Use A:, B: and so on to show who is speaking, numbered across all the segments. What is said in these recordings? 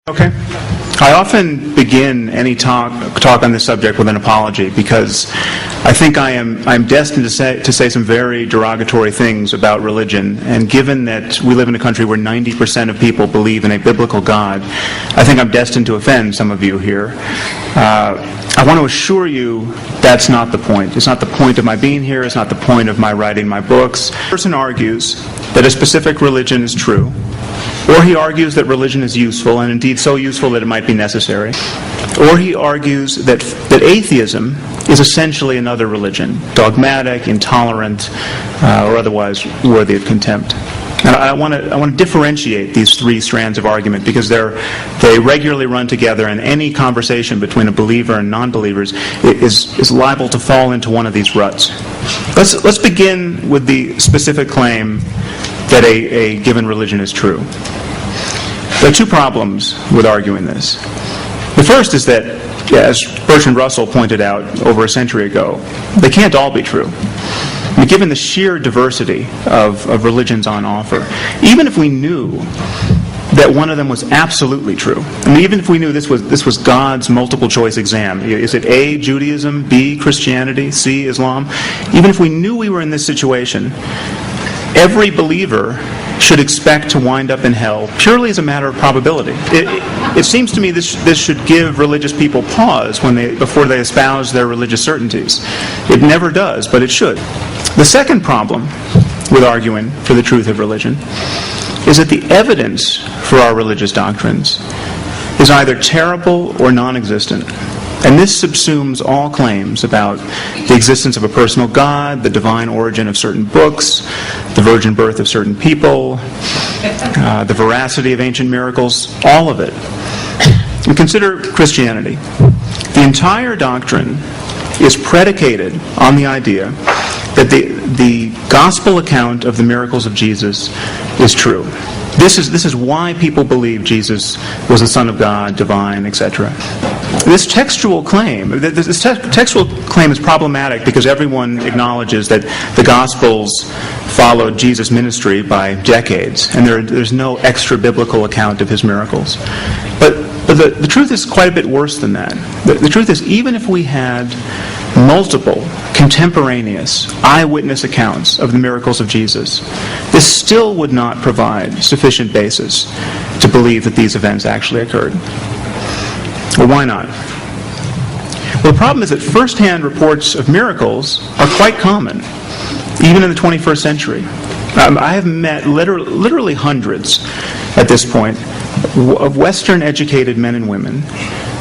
A: Okay. I often begin any talk on this subject with an apology because I think I'm destined to say some very derogatory things about religion. And given that we live in a country where 90% of people believe in a biblical God, I think I'm destined to offend some of you here. I want to assure you that's not the point. It's not the point of my being here. It's not the point of my writing my books. A person argues that a specific religion is true, or he argues that religion is useful, and indeed so useful that it might be necessary. Or he argues that atheism is essentially another religion, dogmatic, intolerant, or otherwise worthy of contempt. And I want to differentiate these three strands of argument because they regularly run together, and any conversation between a believer and non-believers is liable to fall into one of these ruts. Let's begin with the specific claim that a given religion is true. There are two problems with arguing this. The first is that, as Bertrand Russell pointed out over a century ago, they can't all be true. I mean, given the sheer diversity of religions on offer, even if we knew that one of them was absolutely true, I mean, even if we knew this was God's multiple choice exam, is it A, Judaism, B, Christianity, C, Islam, even if we knew we were in this situation, every believer should expect to wind up in hell purely as a matter of probability. It seems to me this should give religious people pause before they espouse their religious certainties. It never does, but it should. The second problem with arguing for the truth of religion is that the evidence for our religious doctrines is either terrible or non-existent. And this subsumes all claims about the existence of a personal God, the divine origin of certain books, the virgin birth of certain people, the veracity of ancient miracles, all of it. And consider Christianity. The entire doctrine is predicated on the idea that the gospel account of the miracles of Jesus is true. This is why people believe Jesus was the Son of God, divine, etc. This textual claim is problematic because everyone acknowledges that the Gospels followed Jesus' ministry by decades, and there's no extra biblical account of his miracles. But the truth is quite a bit worse than that. The truth is, even if we had multiple contemporaneous eyewitness accounts of the miracles of Jesus, this still would not provide sufficient basis to believe that these events actually occurred. Well, why not? Well, the problem is that first-hand reports of miracles are quite common, even in the 21st century. I have met literally hundreds at this point of Western-educated men and women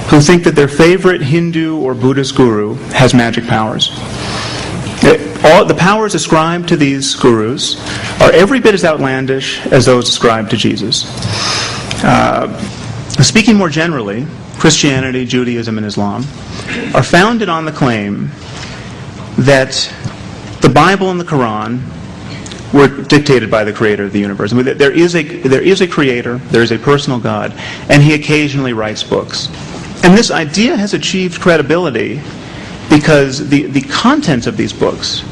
A: who think that their favorite Hindu or Buddhist guru has magic powers. The powers ascribed to these gurus are every bit as outlandish as those ascribed to Jesus. Speaking more generally, Christianity, Judaism, and Islam are founded on the claim that the Bible and the Quran were dictated by the creator of the universe. I mean, there is a creator, there is a personal God, and he occasionally writes books. And this idea has achieved credibility because the contents of these books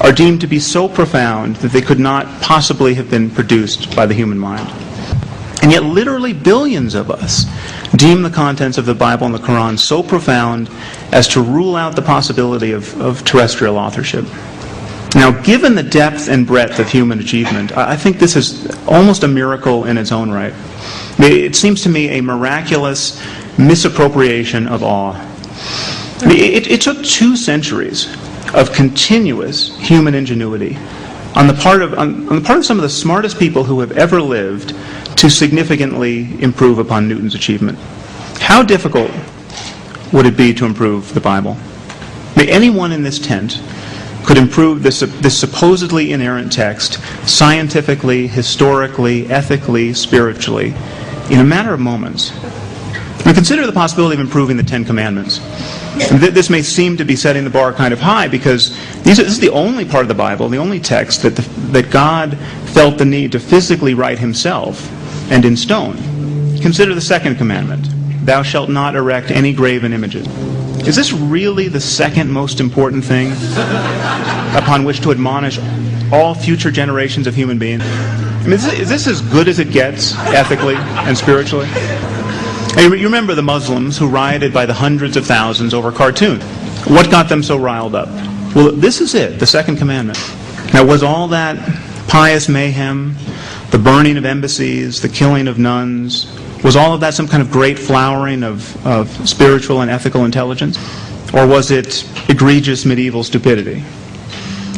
A: are deemed to be so profound that they could not possibly have been produced by the human mind. And yet literally billions of us deem the contents of the Bible and the Quran so profound as to rule out the possibility of terrestrial authorship. Now, given the depth and breadth of human achievement, I think this is almost a miracle in its own right. It seems to me a miraculous misappropriation of awe. It took 2 centuries of continuous human ingenuity on the part of some of the smartest people who have ever lived to significantly improve upon Newton's achievement. How difficult would it be to improve the Bible? Anyone in this tent could improve this supposedly inerrant text scientifically, historically, ethically, spiritually, in a matter of moments. Now consider the possibility of improving the 10 Commandments. And this may seem to be setting the bar kind of high because this is the only part of the Bible, the only text that God felt the need to physically write himself and in stone. Consider the second commandment, thou shalt not erect any graven images. Is this really the second most important thing upon which to admonish all future generations of human beings? I mean, is this as good as it gets ethically and spiritually? And you remember the Muslims who rioted by the hundreds of thousands over a cartoon. What got them so riled up? Well, this is it, the second commandment. Now, was all that pious mayhem, the burning of embassies, the killing of nuns, was all of that some kind of great flowering of spiritual and ethical intelligence? Or was it egregious medieval stupidity?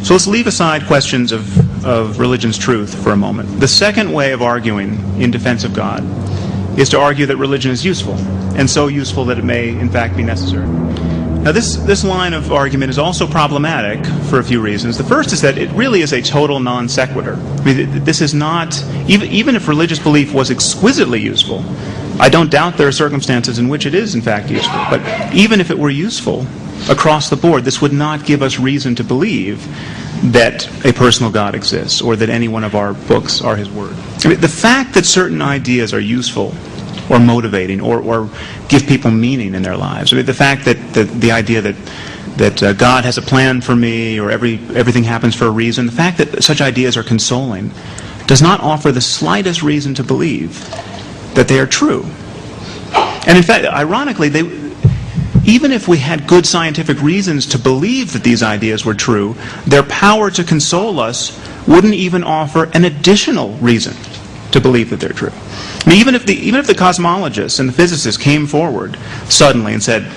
A: So let's leave aside questions of religion's truth for a moment. The second way of arguing in defense of God is to argue that religion is useful, and so useful that it may, in fact, be necessary. Now, this line of argument is also problematic for a few reasons. The first is that it really is a total non sequitur. I mean, this is not, even if religious belief was exquisitely useful, I don't doubt there are circumstances in which it is, in fact, useful. But even if it were useful across the board, this would not give us reason to believe that a personal God exists or that any one of our books are His Word. I mean, the fact that certain ideas are useful or motivating or give people meaning in their lives. I mean, the fact that the idea that God has a plan for me or everything happens for a reason, the fact that such ideas are consoling does not offer the slightest reason to believe that they are true. And in fact, ironically, even if we had good scientific reasons to believe that these ideas were true, their power to console us wouldn't even offer an additional reason to believe that they're true. I mean, even if the cosmologists and the physicists came forward suddenly and said,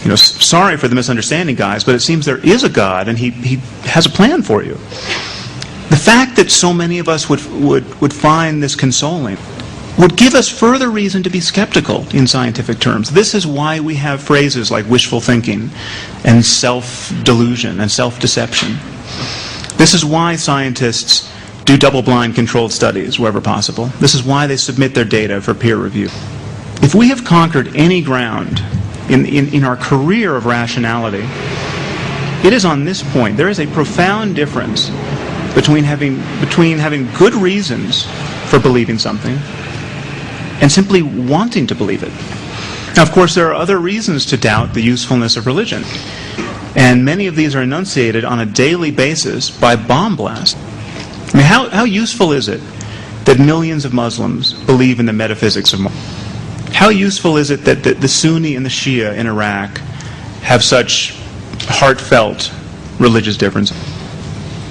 A: you know, sorry for the misunderstanding, guys, but it seems there is a God and he has a plan for you. The fact that so many of us would find this consoling would give us further reason to be skeptical in scientific terms. This is why we have phrases like wishful thinking and self-delusion and self-deception. This is why scientists do double-blind controlled studies wherever possible. This is why they submit their data for peer review. If we have conquered any ground in our career of rationality, it is on this point. There is a profound difference between having good reasons for believing something and simply wanting to believe it. Now, of course, there are other reasons to doubt the usefulness of religion, and many of these are enunciated on a daily basis by bomb blast. I mean, how useful is it that millions of Muslims believe in the metaphysics of Muhammad? How useful is it that the Sunni and the Shia in Iraq have such heartfelt religious differences?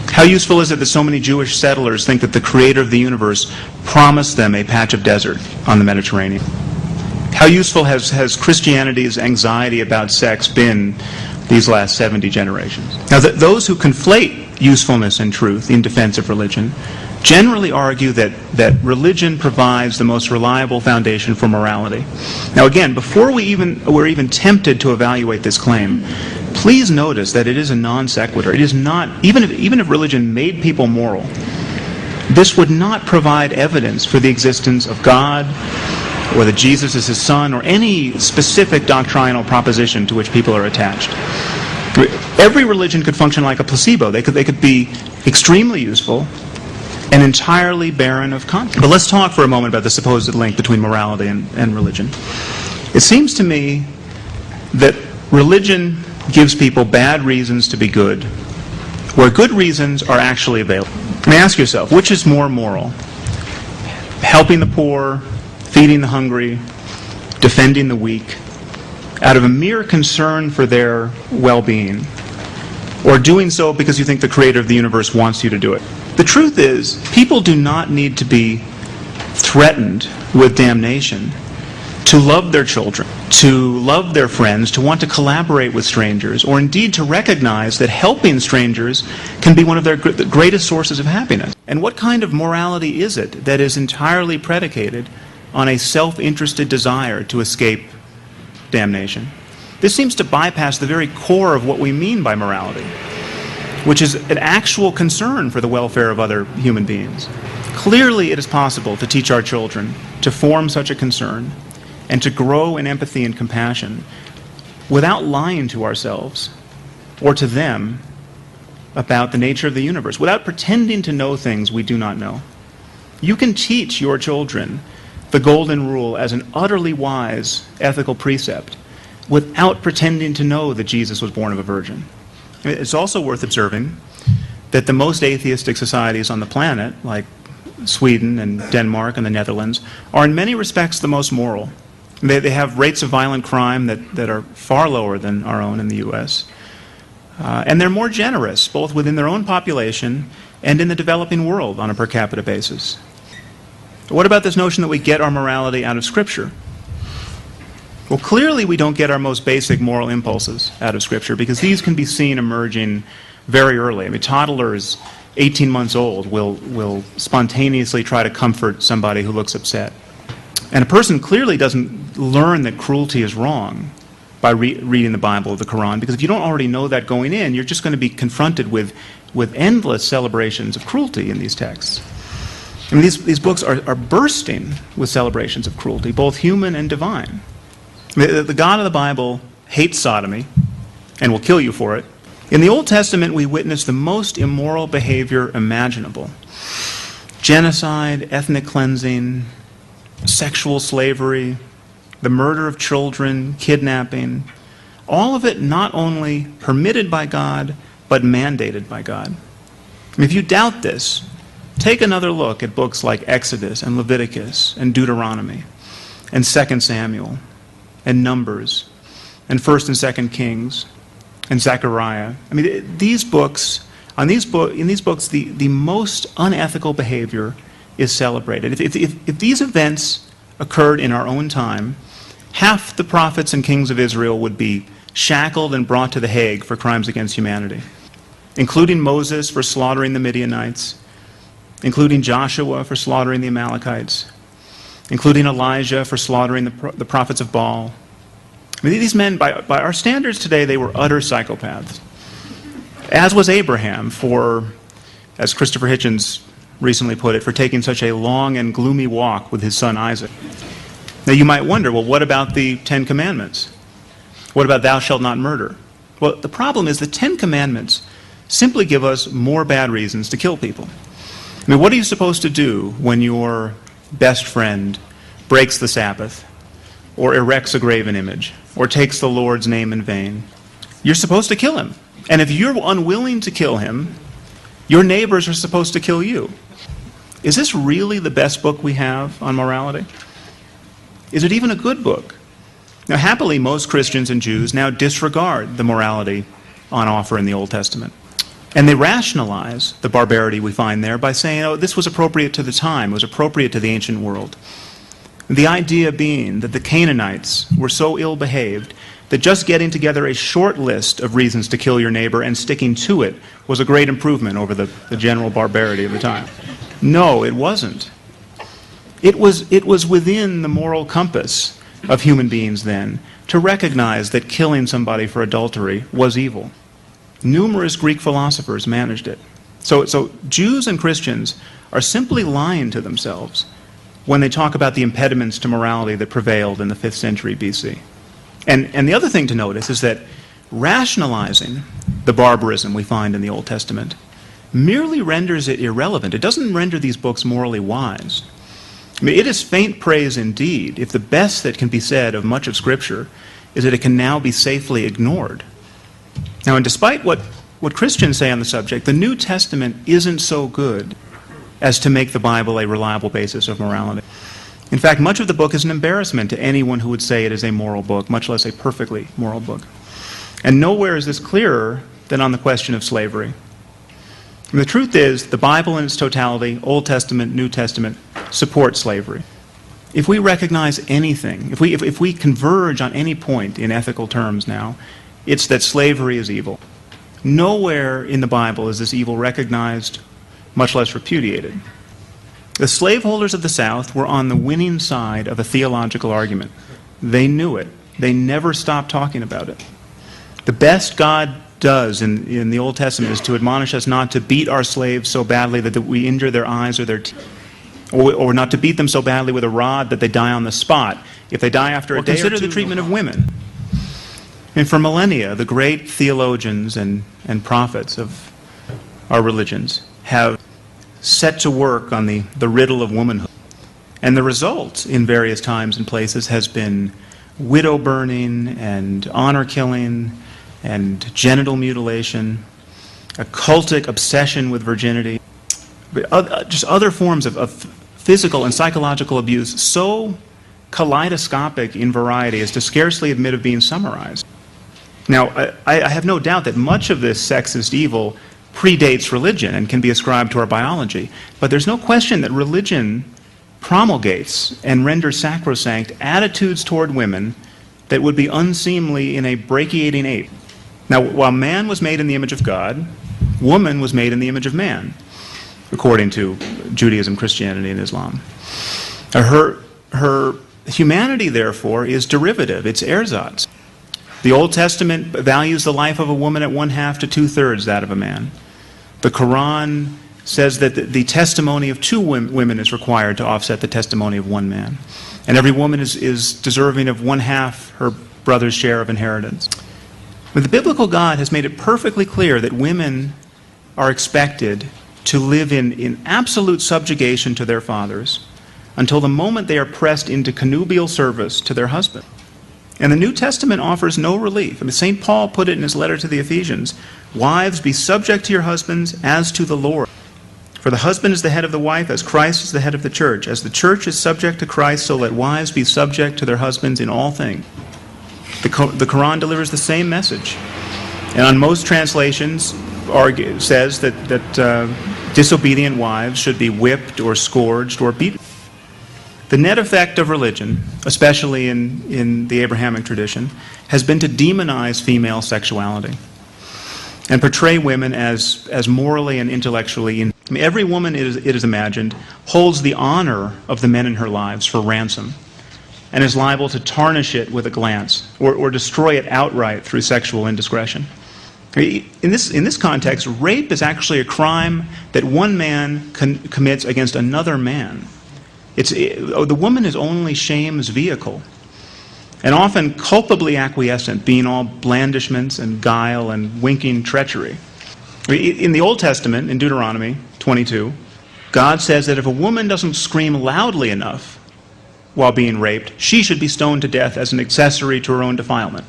A: How useful is it that so many Jewish settlers think that the creator of the universe promised them a patch of desert on the Mediterranean? How useful has Christianity's anxiety about sex been these last 70 generations? Now, those who conflate usefulness and truth in defense of religion generally argue that religion provides the most reliable foundation for morality. Now, again, before we're even tempted to evaluate this claim, please notice that it is a non sequitur. It is not, even if religion made people moral, this would not provide evidence for the existence of God or that Jesus is His Son or any specific doctrinal proposition to which people are attached. Every religion could function like a placebo. They could be extremely useful and entirely barren of content. But let's talk for a moment about the supposed link between morality and religion. It seems to me that religion gives people bad reasons to be good, where good reasons are actually available. I mean, ask yourself, which is more moral? Helping the poor, feeding the hungry, defending the weak, out of a mere concern for their well-being, or doing so because you think the creator of the universe wants you to do it? The truth is, people do not need to be threatened with damnation to love their children, to love their friends, to want to collaborate with strangers, or indeed to recognize that helping strangers can be one of their greatest sources of happiness. And what kind of morality is it that is entirely predicated on a self-interested desire to escape damnation? This seems to bypass the very core of what we mean by morality, which is an actual concern for the welfare of other human beings. Clearly, it is possible to teach our children to form such a concern and to grow in empathy and compassion without lying to ourselves or to them about the nature of the universe, without pretending to know things we do not know. You can teach your children the golden rule as an utterly wise ethical precept without pretending to know that Jesus was born of a virgin. It's also worth observing that the most atheistic societies on the planet, like Sweden and Denmark and the Netherlands, are in many respects the most moral. They have rates of violent crime that are far lower than our own in the U.S. And they're more generous, both within their own population and in the developing world on a per capita basis. What about this notion that we get our morality out of Scripture? Well, clearly we don't get our most basic moral impulses out of Scripture, because these can be seen emerging very early. I mean, toddlers 18 months old will spontaneously try to comfort somebody who looks upset. And a person clearly doesn't learn that cruelty is wrong by reading the Bible or the Quran, because if you don't already know that going in, you're just going to be confronted with endless celebrations of cruelty in these texts. I mean, these books are bursting with celebrations of cruelty, both human and divine. The God of the Bible hates sodomy and will kill you for it. In the Old Testament, we witness the most immoral behavior imaginable. Genocide, ethnic cleansing, sexual slavery, the murder of children, kidnapping, all of it not only permitted by God, but mandated by God. I mean, if you doubt this, take another look at books like Exodus and Leviticus and Deuteronomy and 2 Samuel and Numbers and 1 and 2 Kings and Zechariah. I mean, these books, in these books, the most unethical behavior is celebrated. If these events occurred in our own time, half the prophets and kings of Israel would be shackled and brought to the Hague for crimes against humanity, including Moses for slaughtering the Midianites, including Joshua for slaughtering the Amalekites, including Elijah for slaughtering the prophets of Baal. I mean, these men, by our standards today, they were utter psychopaths. As was Abraham for, as Christopher Hitchens recently put it, for taking such a long and gloomy walk with his son Isaac. Now you might wonder, well, what about the 10 Commandments? What about thou shalt not murder? Well, the problem is the 10 Commandments simply give us more bad reasons to kill people. I mean, what are you supposed to do when your best friend breaks the Sabbath, or erects a graven image, or takes the Lord's name in vain? You're supposed to kill him. And if you're unwilling to kill him, your neighbors are supposed to kill you. Is this really the best book we have on morality? Is it even a good book? Now, happily, most Christians and Jews now disregard the morality on offer in the Old Testament. And they rationalize the barbarity we find there by saying, oh, this was appropriate to the time, it was appropriate to the ancient world. The idea being that the Canaanites were so ill-behaved that just getting together a short list of reasons to kill your neighbor and sticking to it was a great improvement over the general barbarity of the time. No, it wasn't. It was within the moral compass of human beings then to recognize that killing somebody for adultery was evil. Numerous Greek philosophers managed it. So Jews and Christians are simply lying to themselves when they talk about the impediments to morality that prevailed in the 5th century BC. And the other thing to notice is that rationalizing the barbarism we find in the Old Testament merely renders it irrelevant. It doesn't render these books morally wise. I mean, it is faint praise indeed if the best that can be said of much of Scripture is that it can now be safely ignored. Now, and despite what Christians say on the subject, the New Testament isn't so good as to make the Bible a reliable basis of morality. In fact, much of the book is an embarrassment to anyone who would say it is a moral book, much less a perfectly moral book. And nowhere is this clearer than on the question of slavery. And the truth is, the Bible in its totality, Old Testament, New Testament, support slavery. If we recognize anything, if we converge on any point in ethical terms now, it's that slavery is evil. Nowhere in the Bible is this evil recognized, much less repudiated. The slaveholders of the South were on the winning side of a theological argument. They knew it. They never stopped talking about it. The best God does in the Old Testament is to admonish us not to beat our slaves so badly that we injure their eyes or their teeth, or not to beat them so badly with a rod that they die on the spot. If they die after a day or two, consider the treatment of women. And for millennia, the great theologians and prophets of our religions have set to work on the riddle of womanhood. And the result in various times and places has been widow burning and honor killing and genital mutilation, a cultic obsession with virginity, just other forms of physical and psychological abuse so kaleidoscopic in variety as to scarcely admit of being summarized. Now, I have no doubt that much of this sexist evil predates religion and can be ascribed to our biology, but there's no question that religion promulgates and renders sacrosanct attitudes toward women that would be unseemly in a brachiating ape. Now, while man was made in the image of God, woman was made in the image of man, according to Judaism, Christianity, and Islam. Her humanity, therefore, is derivative. It's ersatz. The Old Testament values the life of a woman at 1/2 to 2/3 that of a man. The Quran says that the testimony of 2 women is required to offset the testimony of 1 man. And every woman is deserving of 1/2 her brother's share of inheritance. But the biblical God has made it perfectly clear that women are expected to live in absolute subjugation to their fathers until the moment they are pressed into connubial service to their husband. And the New Testament offers no relief. I mean, St. Paul put it in his letter to the Ephesians, "Wives, be subject to your husbands as to the Lord. For the husband is the head of the wife, as Christ is the head of the church. As the church is subject to Christ, so let wives be subject to their husbands in all things." The Quran delivers the same message. And on most translations, says that disobedient wives should be whipped or scourged or beaten. The net effect of religion, especially in the Abrahamic tradition, has been to demonize female sexuality and portray women as morally and intellectually. I mean, every woman, it is imagined, holds the honor of the men in her lives for ransom and is liable to tarnish it with a glance or destroy it outright through sexual indiscretion. In this context, rape is actually a crime that one man commits against another man. The woman is only shame's vehicle, and often culpably acquiescent, being all blandishments and guile and winking treachery. In the Old Testament, in Deuteronomy 22, God says that if a woman doesn't scream loudly enough while being raped, she should be stoned to death as an accessory to her own defilement.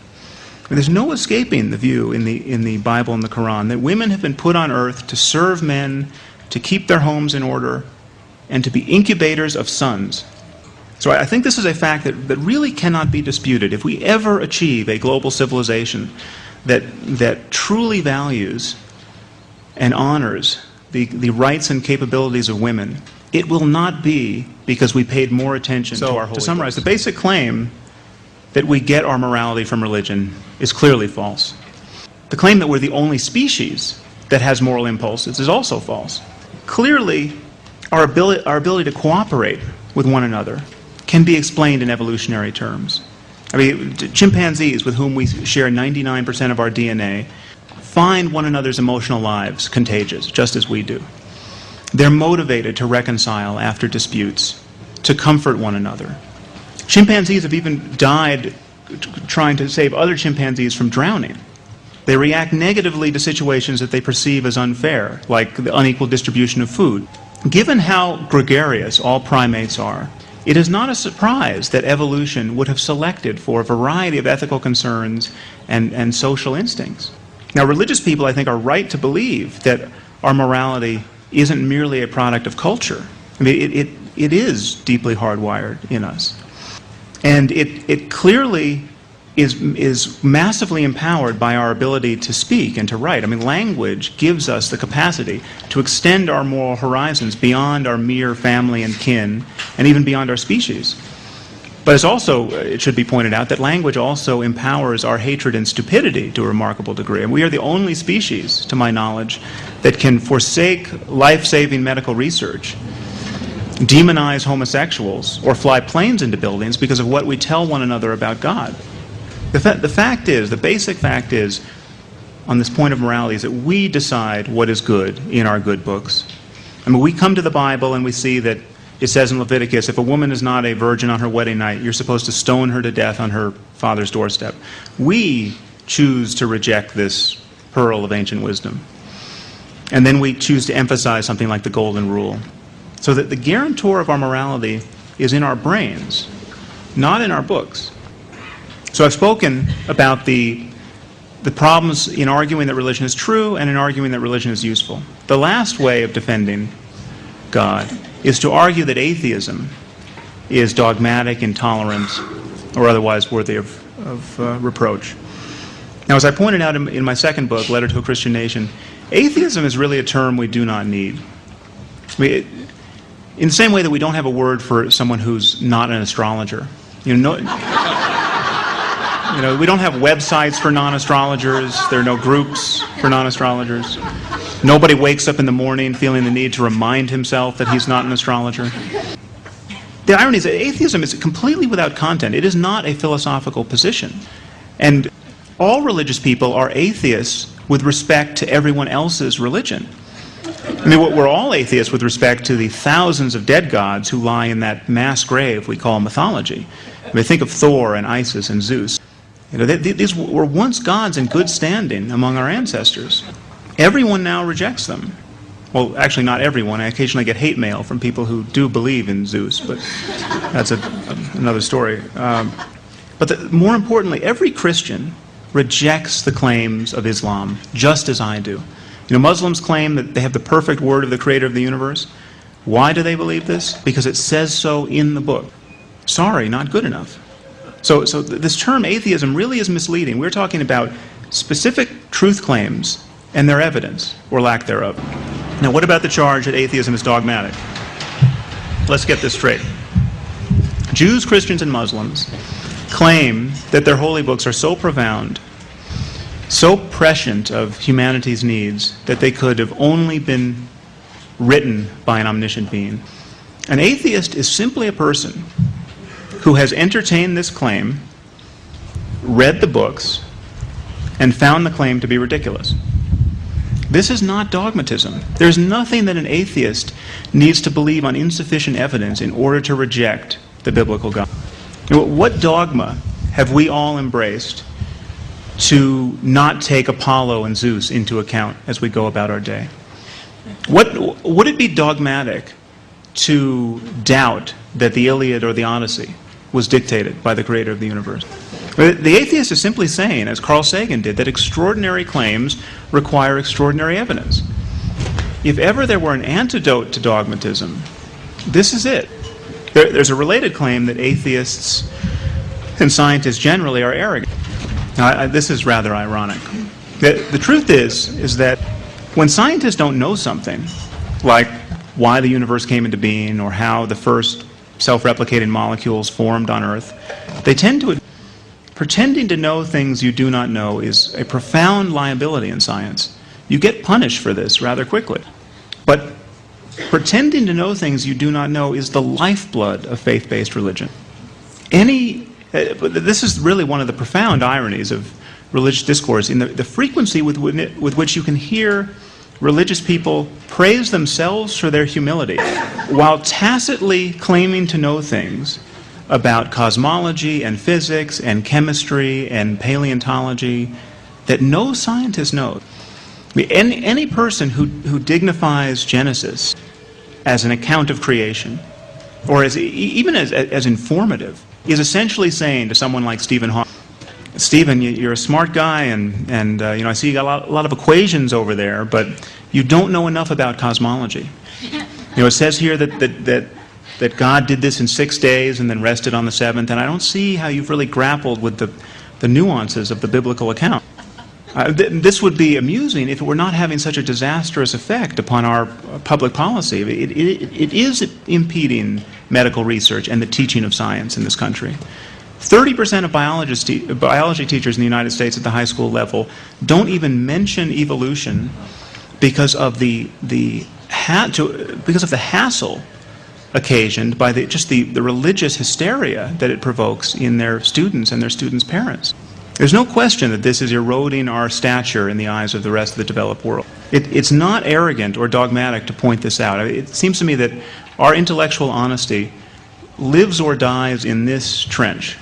A: And there's no escaping the view in the Bible and the Quran that women have been put on earth to serve men, to keep their homes in order, and to be incubators of sons. So I think this is a fact that really cannot be disputed. If we ever achieve a global civilization that truly values and honors the rights and capabilities of women, it will not be because we paid more attention to our holy. To summarize, the basic claim that we get our morality from religion is clearly false. The claim that we're the only species that has moral impulses is also false. Clearly, our ability to cooperate with one another can be explained in evolutionary terms. I mean, chimpanzees, with whom we share 99% of our DNA, find one another's emotional lives contagious, just as we do. They're motivated to reconcile after disputes, to comfort one another. Chimpanzees have even died trying to save other chimpanzees from drowning. They react negatively to situations that they perceive as unfair, like the unequal distribution of food. Given how gregarious all primates are, it is not a surprise that evolution would have selected for a variety of ethical concerns and social instincts. Now, religious people, I think, are right to believe that our morality isn't merely a product of culture. I mean, it is deeply hardwired in us. And it clearly is massively empowered by our ability to speak and to write. I mean, language gives us the capacity to extend our moral horizons beyond our mere family and kin, and even beyond our species. But it's also, it should be pointed out, that language also empowers our hatred and stupidity to a remarkable degree. And we are the only species, to my knowledge, that can forsake life-saving medical research, demonize homosexuals, or fly planes into buildings because of what we tell one another about God. The fact is, the basic fact is, on this point of morality, is that we decide what is good in our good books. I mean, we come to the Bible and we see that it says in Leviticus, if a woman is not a virgin on her wedding night, you're supposed to stone her to death on her father's doorstep. We choose to reject this pearl of ancient wisdom. And then we choose to emphasize something like the golden rule. So that the guarantor of our morality is in our brains, not in our books. So I've spoken about the problems in arguing that religion is true and in arguing that religion is useful. The last way of defending God is to argue that atheism is dogmatic, intolerant, or otherwise worthy of reproach. Now, as I pointed out in my second book, Letter to a Christian Nation, atheism is really a term we do not need. I mean, in the same way that we don't have a word for someone who's not an astrologer. You know, we don't have websites for non-astrologers. There are no groups for non-astrologers. Nobody wakes up in the morning feeling the need to remind himself that he's not an astrologer. The irony is that atheism is completely without content. It is not a philosophical position. And all religious people are atheists with respect to everyone else's religion. I mean, we're all atheists with respect to the thousands of dead gods who lie in that mass grave we call mythology. I mean, think of Thor and Isis and Zeus. These were once gods in good standing among our ancestors. Everyone now rejects them. Well, actually not everyone. I occasionally get hate mail from people who do believe in Zeus, but that's another story. But more importantly, every Christian rejects the claims of Islam, just as I do. Muslims claim that they have the perfect word of the creator of the universe. Why do they believe this? Because it says so in the book. Sorry, not good enough. So this term atheism really is misleading. We're talking about specific truth claims and their evidence, or lack thereof. Now, what about the charge that atheism is dogmatic? Let's get this straight. Jews, Christians, and Muslims claim that their holy books are so profound, so prescient of humanity's needs, that they could have only been written by an omniscient being. An atheist is simply a person who has entertained this claim, read the books, and found the claim to be ridiculous. This is not dogmatism. There's nothing that an atheist needs to believe on insufficient evidence in order to reject the biblical God. What dogma have we all embraced to not take Apollo and Zeus into account as we go about our day? Would it be dogmatic to doubt that the Iliad or the Odyssey was dictated by the creator of the universe? The atheist is simply saying, as Carl Sagan did, that extraordinary claims require extraordinary evidence. If ever there were an antidote to dogmatism, this is it. There's a related claim that atheists and scientists generally are arrogant. Now, this is rather ironic. The truth is that when scientists don't know something, like why the universe came into being or how the first self-replicating molecules formed on Earth, they tend to... Pretending to know things you do not know is a profound liability in science. You get punished for this rather quickly. But pretending to know things you do not know is the lifeblood of faith-based religion. This is really one of the profound ironies of religious discourse, in the frequency with which you can hear religious people praise themselves for their humility while tacitly claiming to know things about cosmology and physics and chemistry and paleontology that no scientist knows. I mean, any person who dignifies Genesis as an account of creation, or even as informative, is essentially saying to someone like Stephen Hawking, Stephen, you're a smart guy, and I see you got a lot of equations over there, but you don't know enough about cosmology. It says here that God did this in 6 days and then rested on the seventh, and I don't see how you've really grappled with the nuances of the biblical account. This would be amusing if it were not having such a disastrous effect upon our public policy. It is impeding medical research and the teaching of science in this country. 30% of biology teachers in the United States at the high school level don't even mention evolution because of the hassle occasioned by the religious hysteria that it provokes in their students and their students' parents. There's no question that this is eroding our stature in the eyes of the rest of the developed world. It's not arrogant or dogmatic to point this out. It seems to me that our intellectual honesty lives or dies in this trench.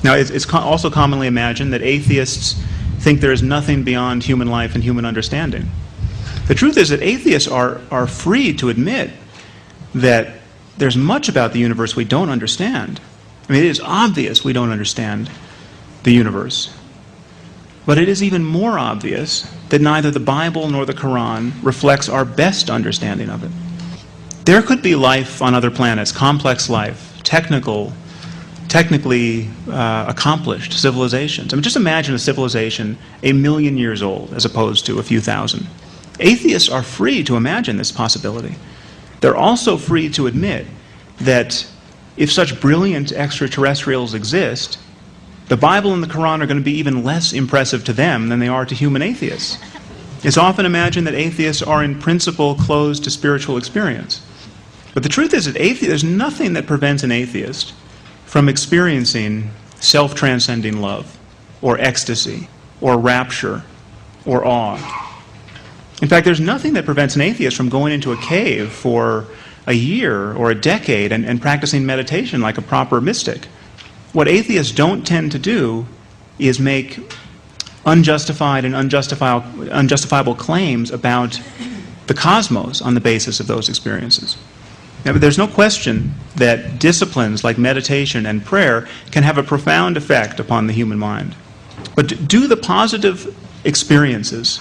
A: Now, it's also commonly imagined that atheists think there is nothing beyond human life and human understanding. The truth is that atheists are free to admit that there's much about the universe we don't understand. I mean, it is obvious we don't understand the universe. But it is even more obvious that neither the Bible nor the Quran reflects our best understanding of it. There could be life on other planets, complex life, technically accomplished civilizations. I mean, just imagine a civilization 1,000,000 years old as opposed to a few thousand. Atheists are free to imagine this possibility. They're also free to admit that if such brilliant extraterrestrials exist, the Bible and the Quran are going to be even less impressive to them than they are to human atheists. It's often imagined that atheists are in principle closed to spiritual experience. But the truth is that there's nothing that prevents an atheist from experiencing self-transcending love, or ecstasy, or rapture, or awe. In fact, there's nothing that prevents an atheist from going into a cave for a year or a decade and practicing meditation like a proper mystic. What atheists don't tend to do is make unjustified and unjustifiable claims about the cosmos on the basis of those experiences. Now, but there's no question that disciplines like meditation and prayer can have a profound effect upon the human mind. But do the positive experiences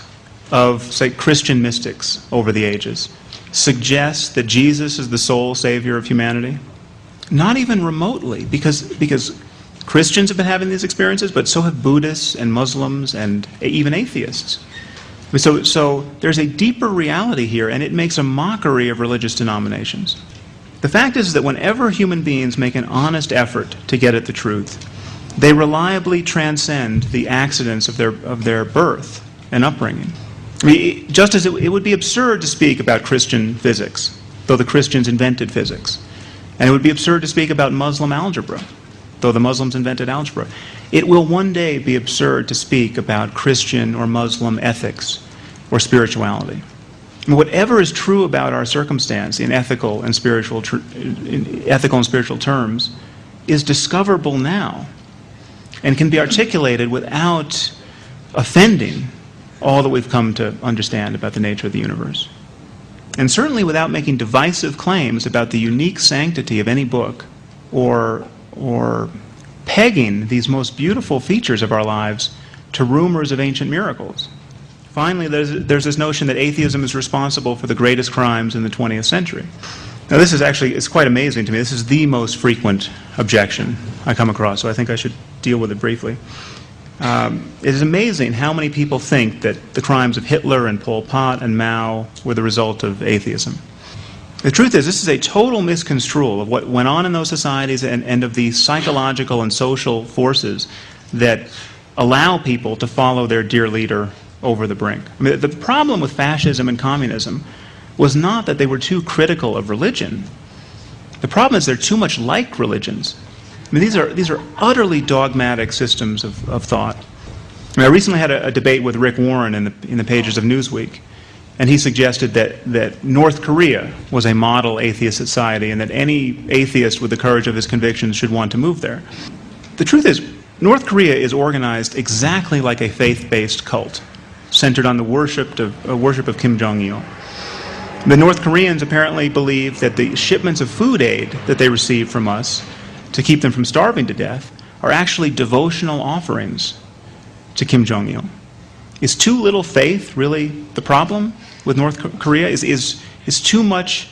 A: of, say, Christian mystics over the ages suggest that Jesus is the sole savior of humanity? Not even remotely, because Christians have been having these experiences, but so have Buddhists and Muslims and even atheists. So there's a deeper reality here, and it makes a mockery of religious denominations. The fact is that whenever human beings make an honest effort to get at the truth, they reliably transcend the accidents of their birth and upbringing. I mean, just as it would be absurd to speak about Christian physics, though the Christians invented physics, and it would be absurd to speak about Muslim algebra, though the Muslims invented algebra. It will one day be absurd to speak about Christian or Muslim ethics or spirituality. And whatever is true about our circumstance in ethical and spiritual terms is discoverable now and can be articulated without offending all that we've come to understand about the nature of the universe. And certainly without making divisive claims about the unique sanctity of any book or pegging these most beautiful features of our lives to rumors of ancient miracles. Finally, there's this notion that atheism is responsible for the greatest crimes in the 20th century. Now this is actually, it's quite amazing to me. This is the most frequent objection I come across, so I think I should deal with it briefly. It is amazing how many people think that the crimes of Hitler and Pol Pot and Mao were the result of atheism. The truth is, this is a total misconstrual of what went on in those societies and of the psychological and social forces that allow people to follow their dear leader over the brink. I mean, the problem with fascism and communism was not that they were too critical of religion. The problem is they're too much like religions. I mean, these are utterly dogmatic systems of thought. I mean, I recently had a debate with Rick Warren in the pages of Newsweek, and he suggested that North Korea was a model atheist society and that any atheist with the courage of his convictions should want to move there. The truth is, North Korea is organized exactly like a faith-based cult, centered on the worship of Kim Jong-il. The North Koreans apparently believe that the shipments of food aid that they receive from us to keep them from starving to death are actually devotional offerings to Kim Jong-il. Is too little faith really the problem with North Korea? Is too much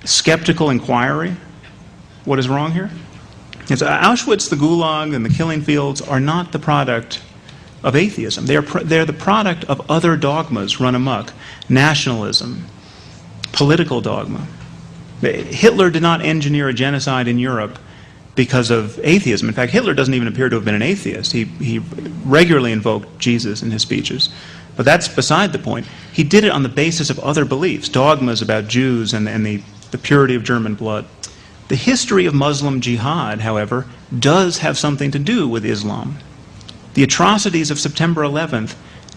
A: skeptical inquiry what is wrong here? Auschwitz, the Gulag, and the killing fields are not the product of atheism. They're the product of other dogmas run amok. Nationalism, political dogma. Hitler did not engineer a genocide in Europe because of atheism. In fact, Hitler doesn't even appear to have been an atheist. He regularly invoked Jesus in his speeches. But that's beside the point. He did it on the basis of other beliefs, dogmas about Jews and the purity of German blood. The history of Muslim jihad, however, does have something to do with Islam. The atrocities of September 11th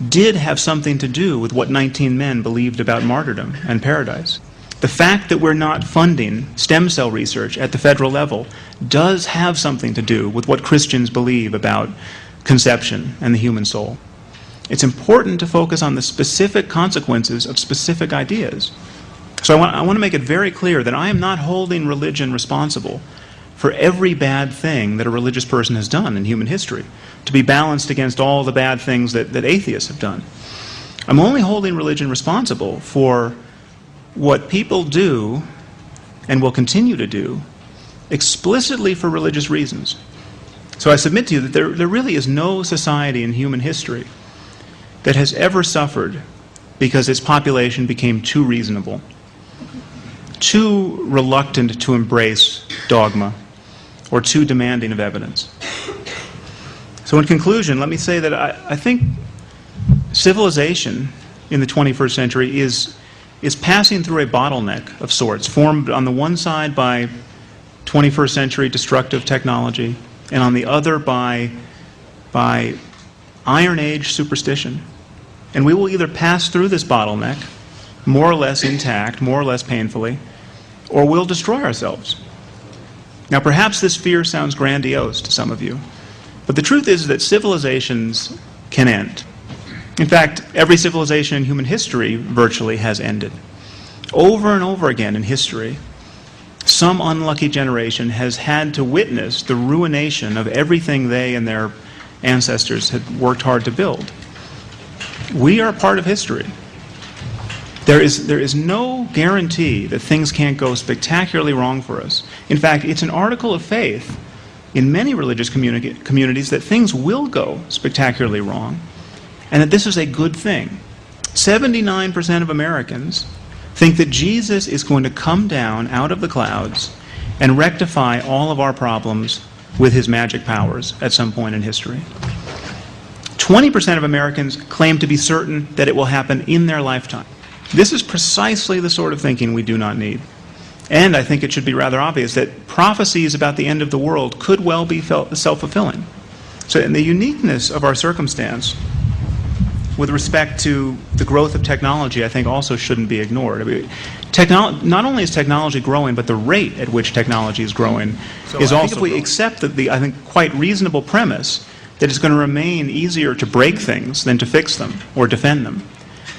A: did have something to do with what 19 men believed about martyrdom and paradise. The fact that we're not funding stem cell research at the federal level does have something to do with what Christians believe about conception and the human soul. It's important to focus on the specific consequences of specific ideas. So I want to make it very clear that I am not holding religion responsible for every bad thing that a religious person has done in human history, to be balanced against all the bad things that atheists have done. I'm only holding religion responsible for what people do and will continue to do explicitly for religious reasons. So I submit to you that there really is no society in human history that has ever suffered because its population became too reasonable, too reluctant to embrace dogma, or too demanding of evidence. So in conclusion, let me say that I think civilization in the 21st century is passing through a bottleneck of sorts, formed on the one side by 21st century destructive technology, and on the other by Iron Age superstition. And we will either pass through this bottleneck, more or less intact, more or less painfully, or we'll destroy ourselves. Now, perhaps this fear sounds grandiose to some of you, but the truth is that civilizations can end. In fact, every civilization in human history virtually has ended. Over and over again in history, some unlucky generation has had to witness the ruination of everything they and their ancestors had worked hard to build. We are part of history. There is no guarantee that things can't go spectacularly wrong for us. In fact, it's an article of faith in many religious communities that things will go spectacularly wrong, and that this is a good thing. 79% of Americans think that Jesus is going to come down out of the clouds and rectify all of our problems with his magic powers at some point in history. 20% of Americans claim to be certain that it will happen in their lifetime. This is precisely the sort of thinking we do not need. And I think it should be rather obvious that prophecies about the end of the world could well be self-fulfilling. So in the uniqueness of our circumstance, with respect to the growth of technology, I think also shouldn't be ignored. I mean, not only is technology growing, but the rate at which technology is growing is also growing. If we accept the, I think, quite reasonable premise that it's going to remain easier to break things than to fix them or defend them,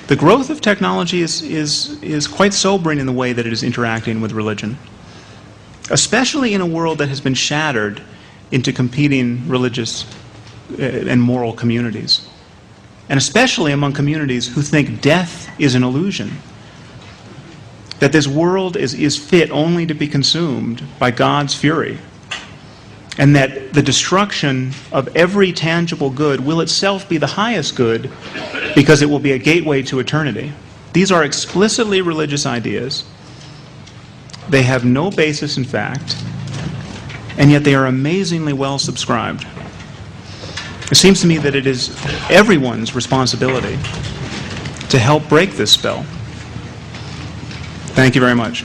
A: the growth of technology is quite sobering in the way that it is interacting with religion, especially in a world that has been shattered into competing religious and moral communities. And especially among communities who think death is an illusion, that this world is fit only to be consumed by God's fury, and that the destruction of every tangible good will itself be the highest good because it will be a gateway to eternity. These are explicitly religious ideas. They have no basis in fact, and yet they are amazingly well subscribed. It seems to me that it is everyone's responsibility to help break this spell. Thank you very much.